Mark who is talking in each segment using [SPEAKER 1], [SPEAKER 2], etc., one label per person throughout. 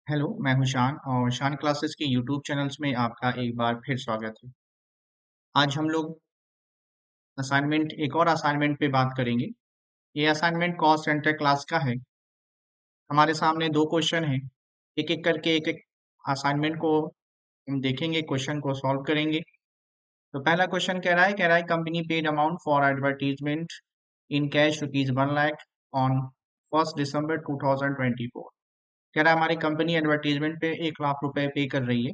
[SPEAKER 1] Hello, मैं हूँ शान और शान क्लासेस के यूट्यूब चैनल्स में आपका एक बार फिर स्वागत है। आज हम लोग एक और असाइनमेंट पे बात करेंगे। ये असाइनमेंट कॉस्ट सेंटर क्लास का है। हमारे सामने दो क्वेश्चन हैं। एक एक करके एक एक असाइनमेंट को हम देखेंगे, क्वेश्चन को सॉल्व करेंगे। तो पहला क्वेश्चन कह रहा है company paid amount for advertisement in cash ₹1 lakh on 1 दिसंबर 2024। कह रहा है हमारी कंपनी एडवर्टीजमेंट पे ₹1 लाख पे कर रही है।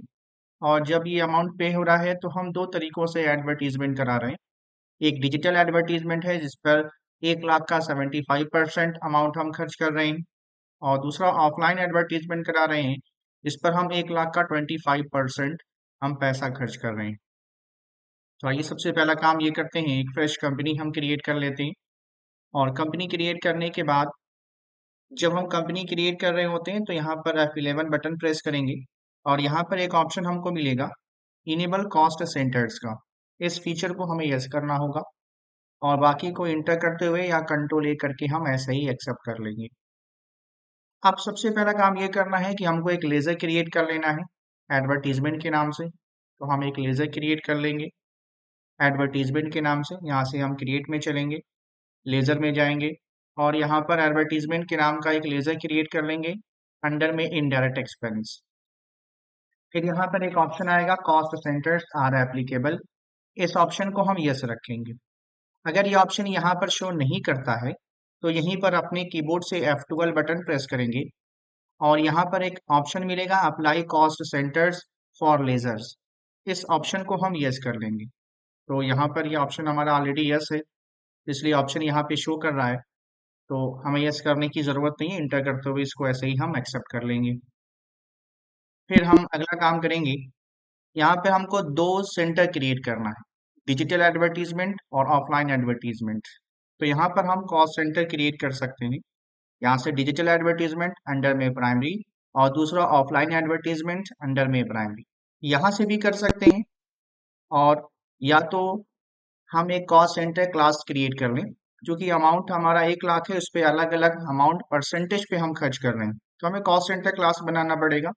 [SPEAKER 1] और जब ये अमाउंट पे हो रहा है तो हम दो तरीकों से एडवर्टीजमेंट करा रहे हैं। एक डिजिटल एडवर्टीजमेंट है जिस पर 1 लाख का 75% अमाउंट हम खर्च कर रहे हैं, और दूसरा ऑफलाइन एडवर्टीजमेंट करा रहे हैं जिस पर हम 1 लाख का 25% हम पैसा खर्च कर रहे हैं। तो आइए सबसे पहला काम ये करते हैं, एक फ्रेश कंपनी हम क्रिएट कर लेते हैं। और कंपनी क्रिएट करने के बाद जब हम कंपनी क्रिएट कर रहे होते हैं तो यहाँ पर F11 बटन प्रेस करेंगे और यहाँ पर एक ऑप्शन हमको मिलेगा इनेबल कॉस्ट सेंटर्स का। इस फीचर को हमें यस करना होगा और बाकी को इंटर करते हुए या कंट्रोल ए करके हम ऐसे ही एक्सेप्ट कर लेंगे। अब सबसे पहला काम ये करना है कि हमको एक लेजर क्रिएट कर लेना है एडवर्टीजमेंट के नाम से। तो हम एक लेजर क्रिएट कर लेंगे एडवर्टीजमेंट के नाम से। यहाँ से हम क्रिएट में चलेंगे, लेजर में जाएंगे और यहाँ पर एडवर्टीजमेंट के नाम का एक लेजर क्रिएट कर लेंगे अंडर में इनडायरेक्ट एक्सपेंस। फिर यहाँ पर एक ऑप्शन आएगा कॉस्ट सेंटर्स आर एप्लीकेबल। इस ऑप्शन को हम यस रखेंगे। अगर ये ऑप्शन यहाँ पर शो नहीं करता है तो यहीं पर अपने कीबोर्ड से F12 बटन प्रेस करेंगे और यहाँ पर एक ऑप्शन मिलेगा apply cost centres for ledgers. इस ऑप्शन को हम यस कर लेंगे। तो यहाँ पर ये ऑप्शन हमारा ऑलरेडी यस है, इसलिए ऑप्शन यहाँ पे शो कर रहा है। तो हमें यस करने की ज़रूरत नहीं है, इंटर करते हुए इसको ऐसे ही हम एक्सेप्ट कर लेंगे। फिर हम अगला काम करेंगे, यहाँ पे हमको दो सेंटर क्रिएट करना है, डिजिटल एडवर्टीजमेंट और ऑफलाइन एडवर्टीजमेंट। तो यहाँ पर हम कॉस्ट सेंटर क्रिएट कर सकते हैं। यहाँ से डिजिटल एडवर्टीजमेंट अंडर में प्राइमरी और दूसरा ऑफलाइन एडवर्टीजमेंट अंडर में प्राइमरी, यहाँ से भी कर सकते हैं। और या तो हम एक कॉस्ट सेंटर क्लास क्रिएट कर लें, जो कि अमाउंट हमारा 1 लाख है, उस पर अलग अलग अमाउंट परसेंटेज पे हम खर्च कर रहे हैं, तो हमें कॉस्ट सेंटर क्लास बनाना पड़ेगा।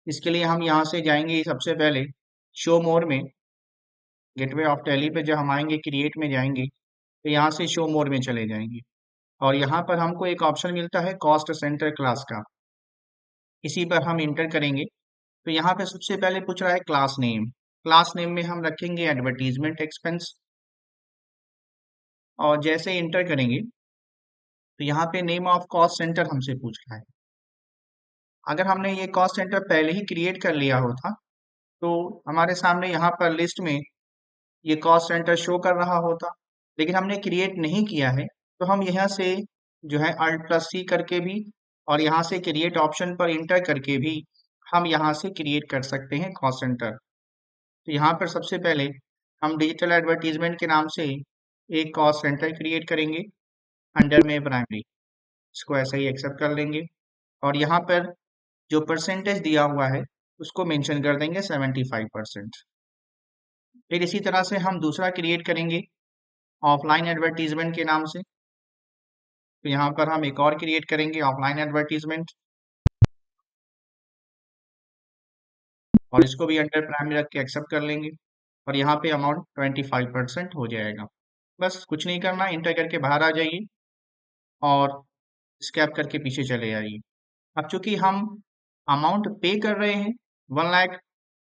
[SPEAKER 1] इसके लिए हम यहाँ से जाएंगे सबसे पहले शो मोर में, गेटवे ऑफ टैली पे जब हम आएंगे क्रिएट में जाएंगे तो यहाँ से शो मोर में चले जाएंगे और यहाँ पर हमको एक ऑप्शन मिलता है कॉस्ट सेंटर क्लास का। इसी पर हम इंटर करेंगे तो यहाँ पे सबसे पहले पूछ रहा है क्लास नेम। क्लास नेम में हम रखेंगे एडवर्टीजमेंट एक्सपेंस और जैसे इंटर करेंगे तो यहाँ पे नेम ऑफ कॉस्ट सेंटर हमसे पूछ रहा है। अगर हमने ये कॉस्ट सेंटर पहले ही क्रिएट कर लिया होता तो हमारे सामने यहाँ पर लिस्ट में ये कॉस्ट सेंटर शो कर रहा होता, लेकिन हमने क्रिएट नहीं किया है। तो हम यहाँ से जो है Alt+C करके भी और यहाँ से क्रिएट ऑप्शन पर इंटर करके भी हम यहाँ से क्रिएट कर सकते हैं कॉस्ट सेंटर। तो यहाँ पर सबसे पहले हम डिजिटल एडवर्टीजमेंट के नाम से एक कॉस्ट सेंटर क्रिएट करेंगे अंडर में प्राइमरी। इसको ऐसे ही एक्सेप्ट कर लेंगे और यहाँ पर जो परसेंटेज दिया हुआ है उसको मेंशन कर देंगे 75%। फिर इसी तरह से हम दूसरा क्रिएट करेंगे ऑफलाइन एडवर्टीजमेंट के नाम से। तो यहाँ पर हम एक और क्रिएट करेंगे ऑफलाइन एडवर्टीजमेंट और इसको भी अंडर प्राइमरी रख के एक्सेप्ट कर लेंगे और यहाँ पे अमाउंट 25% हो जाएगा। बस कुछ नहीं करना, इंटर करके बाहर आ जाइए और स्कैप करके पीछे चले आइए। अब चूंकि हम अमाउंट पे कर रहे हैं 1 लाख,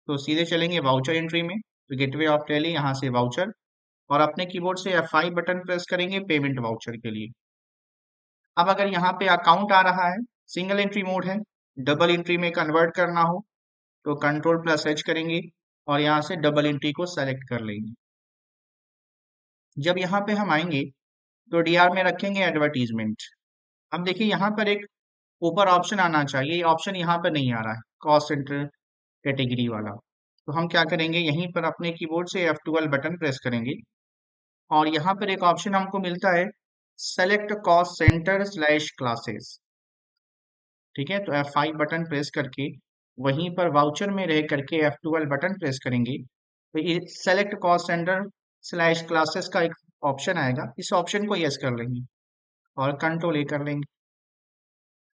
[SPEAKER 1] तो सीधे चलेंगे वाउचर एंट्री में। तो गेटवे ऑफ टैली, यहाँ से वाउचर और अपने कीबोर्ड से F5 बटन प्रेस करेंगे पेमेंट वाउचर के लिए। अब अगर यहाँ पे अकाउंट आ रहा है, सिंगल एंट्री मोड है, डबल एंट्री में कन्वर्ट करना हो तो कंट्रोल+H करेंगे और यहाँ से डबल एंट्री को सेलेक्ट कर लेंगे। जब यहाँ पे हम आएंगे तो डीआर में रखेंगे एडवर्टीजमेंट। अब देखिए यहाँ पर एक ऊपर ऑप्शन आना चाहिए, ये ऑप्शन यहाँ पर नहीं आ रहा है, कॉस्ट सेंटर कैटेगरी वाला। तो हम क्या करेंगे, यहीं पर अपने कीबोर्ड से F12 बटन प्रेस करेंगे और यहाँ पर एक ऑप्शन हमको मिलता है select cost centre slash classes. ठीक है, तो F5 बटन प्रेस करके वहीं पर वाउचर में रह करके F12 बटन प्रेस करेंगे तो ये select cost centre slash classes का एक ऑप्शन आएगा, इस ऑप्शन को यस कर लेंगे और कंट्रोल ए कर लेंगे।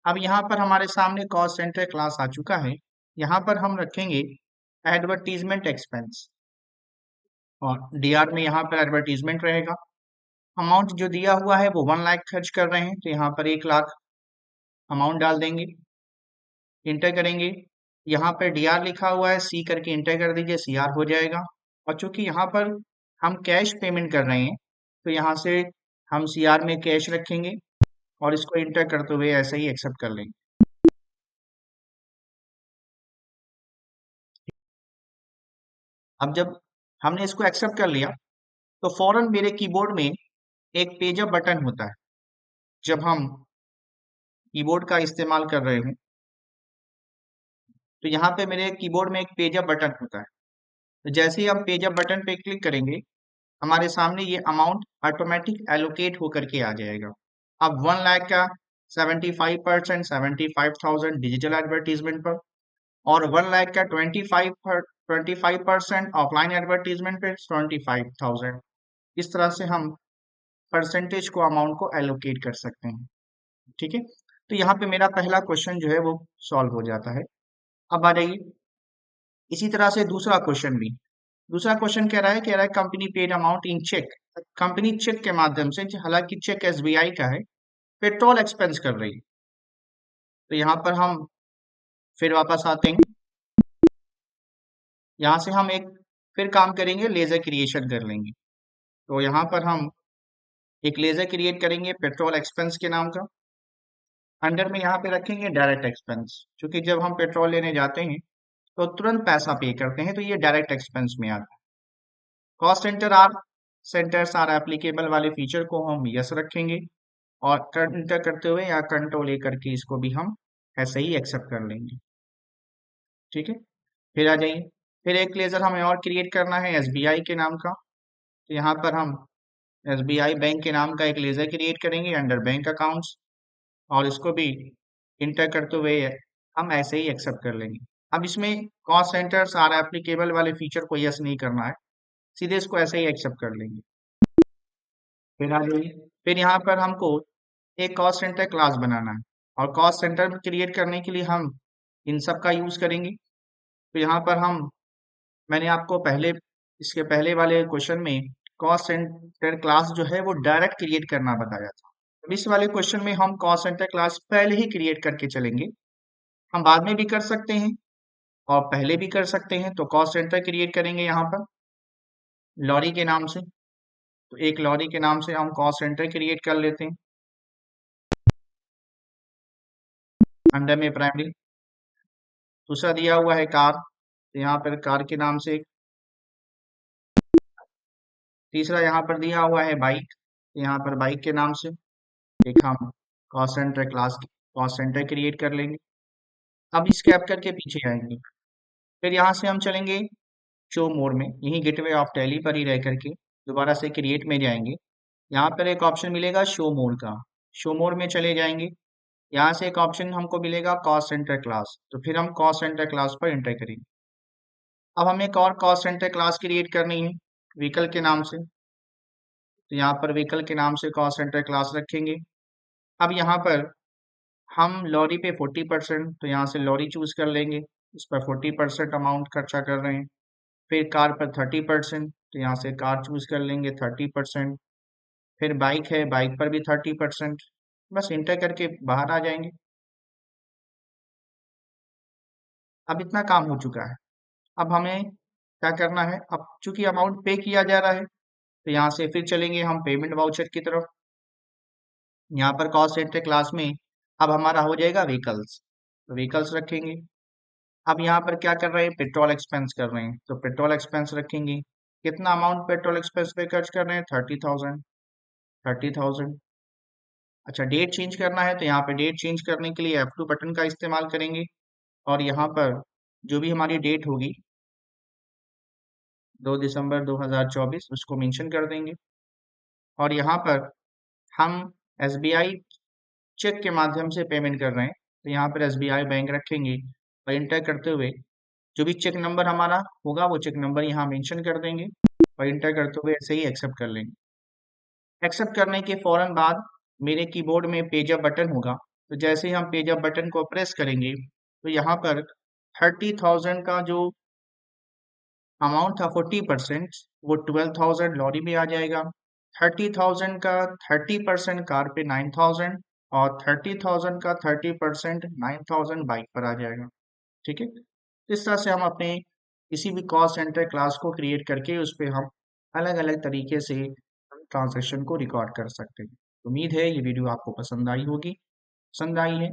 [SPEAKER 1] अब यहाँ पर हमारे सामने कॉस्ट सेंटर क्लास आ चुका है। यहाँ पर हम रखेंगे एडवर्टीजमेंट एक्सपेंस और डीआर में यहाँ पर एडवर्टीजमेंट रहेगा। अमाउंट जो दिया हुआ है वो 1 लाख खर्च कर रहे हैं, तो यहाँ पर 1 लाख अमाउंट डाल देंगे, इंटर करेंगे। यहाँ पर डीआर लिखा हुआ है, सी करके इंटर कर दीजिए, सीआर हो जाएगा। और चूंकि यहाँ पर हम कैश पेमेंट कर रहे हैं, तो यहाँ से हम सीआर में कैश रखेंगे और इसको इंटर करते हुए ऐसे ही एक्सेप्ट कर लेंगे। अब जब हमने इसको एक्सेप्ट कर लिया, तो फौरन मेरे कीबोर्ड में एक पेजअप बटन होता है। जब हम कीबोर्ड का इस्तेमाल कर रहे हैं, तो यहाँ पे मेरे कीबोर्ड में एक पेजअप बटन होता है। तो जैसे ही हम पेजअप बटन पे क्लिक करेंगे, हमारे सामने ये अमाउंट ऑटोमेटिक एलोकेट होकर के आ जाएगा। अब 1 लाख का 75% 75,000 डिजिटल एडवर्टीजमेंट पर और 1 लाख का 25% ऑफलाइन एडवर्टीजमेंट पे 25,000। इस तरह से हम परसेंटेज को अमाउंट को एलोकेट कर सकते हैं। ठीक है, तो यहाँ पे मेरा पहला क्वेश्चन जो है वो सॉल्व हो जाता है। अब आ जाइए, इसी तरह से दूसरा क्वेश्चन भी। दूसरा क्वेश्चन कह रहा है company paid amount in cheque. Company cheque के माध्यम से, हालांकि चेक एसबीआई का है, पेट्रोल एक्सपेंस कर रही है। तो यहाँ पर हम फिर वापस आते हैं, यहाँ से हम एक फिर काम करेंगे, लेजर क्रिएशन कर लेंगे। तो यहाँ पर हम एक लेजर क्रिएट करेंगे पेट्रोल एक्सपेंस के नाम का। अंडर में यहाँ पे रखेंगे डायरेक्ट एक्सपेंस, क्योंकि जब हम पेट्रोल लेने जाते हैं तो तुरंत पैसा पे करते हैं, तो ये डायरेक्ट एक्सपेंस में आता है। कॉस्ट सेंटर्स आर एप्लीकेबल वाले फीचर को हम यस रखेंगे और इंटर करते हुए या कंट्रोल ए करके इसको भी हम ऐसे ही एक्सेप्ट कर लेंगे। ठीक है, फिर आ जाइए, फिर एक लेजर हमें और क्रिएट करना है एसबीआई के नाम का। तो यहाँ पर हम एसबीआई बैंक के नाम का एक लेजर क्रिएट करेंगे अंडर बैंक अकाउंट्स और इसको भी इंटर करते हुए हम ऐसे ही एक्सेप्ट कर लेंगे। अब इसमें कॉस्ट सेंटर्स आर एप्लीकेबल वाले फीचर को यस नहीं करना है, सीधे इसको ऐसे ही एक्सेप्ट कर लेंगे। फिर आ जाइए, फिर यहाँ पर हमको एक कॉस्ट सेंटर क्लास बनाना है और कॉस्ट सेंटर क्रिएट करने के लिए हम इन सब का यूज करेंगे। तो यहाँ पर हम मैंने आपको पहले इसके पहले वाले क्वेश्चन में कॉस्ट सेंटर क्लास जो है वो डायरेक्ट क्रिएट करना बताया था। अब इस वाले क्वेश्चन में हम कॉस्ट सेंटर क्लास पहले ही क्रिएट करके चलेंगे। हम बाद में भी कर सकते हैं और पहले भी कर सकते हैं। तो कॉस्ट सेंटर क्रिएट करेंगे यहाँ पर लॉरी के नाम से। तो एक लॉरी के नाम से हम कॉस्ट सेंटर क्रिएट कर लेते हैं अंडर में प्राइमरी। दूसरा दिया हुआ है कार, तो यहाँ पर कार के नाम से। तीसरा यहाँ पर दिया हुआ है बाइक, यहाँ पर बाइक के नाम से एक हम cost centre class cost centre create कर लेंगे। अब स्क्रैप करके पीछे आएंगे, फिर यहाँ से हम चलेंगे शो मोड में, यही गेटवे ऑफ टैली पर ही रह करके दोबारा से क्रिएट में जाएंगे। यहाँ पर एक ऑप्शन मिलेगा शो मोड का, शो मोड में चले जाएंगे। यहाँ से एक ऑप्शन हमको मिलेगा कॉस्ट सेंटर क्लास, तो फिर हम कॉस्ट सेंटर क्लास पर एंटर करेंगे। अब हमें एक और कॉस्ट सेंटर क्लास क्रिएट करनी है व्हीकल के नाम से। तो यहाँ पर व्हीकल के नाम से कॉस्ट सेंटर क्लास रखेंगे। अब यहाँ पर हम लॉरी पे 40%, तो यहाँ से लॉरी चूज कर लेंगे, इस पर 40% अमाउंट खर्चा कर रहे हैं। फिर कार पर 30%, तो यहाँ से कार चूज कर लेंगे 30%। फिर बाइक है, बाइक पर भी 30%। बस इंटर करके बाहर आ जाएंगे। अब इतना काम हो चुका है। अब हमें क्या करना है, अब चूंकि अमाउंट पे किया जा रहा है, तो यहाँ से फिर चलेंगे हम पेमेंट वाउचर की तरफ। यहाँ पर कॉस्ट सेंटर क्लास में अब हमारा हो जाएगा व्हीकल्स, तो व्हीकल्स रखेंगे। अब यहाँ पर क्या कर रहे हैं, पेट्रोल एक्सपेंस कर रहे हैं, तो पेट्रोल एक्सपेंस रखेंगे। कितना अमाउंट पेट्रोल एक्सपेंस पे खर्च कर रहे हैं, 30,000। 30,000। अच्छा, डेट चेंज करना है, तो यहाँ पे डेट चेंज करने के लिए F2 बटन का इस्तेमाल करेंगे और यहाँ पर जो भी हमारी डेट होगी 2 दिसंबर 2024 उसको मेंशन कर देंगे। और यहाँ पर हम एसबीआई चेक के माध्यम से पेमेंट कर रहे हैं, तो यहाँ पर एसबीआई बैंक रखेंगे और इंटर करते हुए जो भी चेक नंबर हमारा होगा वो चेक नंबर यहाँ मेंशन कर देंगे और इंटर करते हुए ऐसे ही एक्सेप्ट कर लेंगे। एक्सेप्ट करने के फौरन बाद मेरे कीबोर्ड में पेजअप बटन होगा, तो जैसे ही हम पेज अप बटन को प्रेस करेंगे तो यहाँ पर 30,000 का जो अमाउंट था 40%, वो 12,000 लॉरी में आ जाएगा। 30,000 का 30% कार पे 9,000, और 30,000 का 30% 9,000 बाइक पर आ जाएगा। ठीक है, इस तरह से हम अपने किसी भी कॉस्ट सेंटर क्लास को क्रिएट करके उस पे हम अलग अलग तरीके से ट्रांजेक्शन को रिकॉर्ड कर सकते हैं। उम्मीद है ये वीडियो आपको पसंद आई होगी। पसंद आई है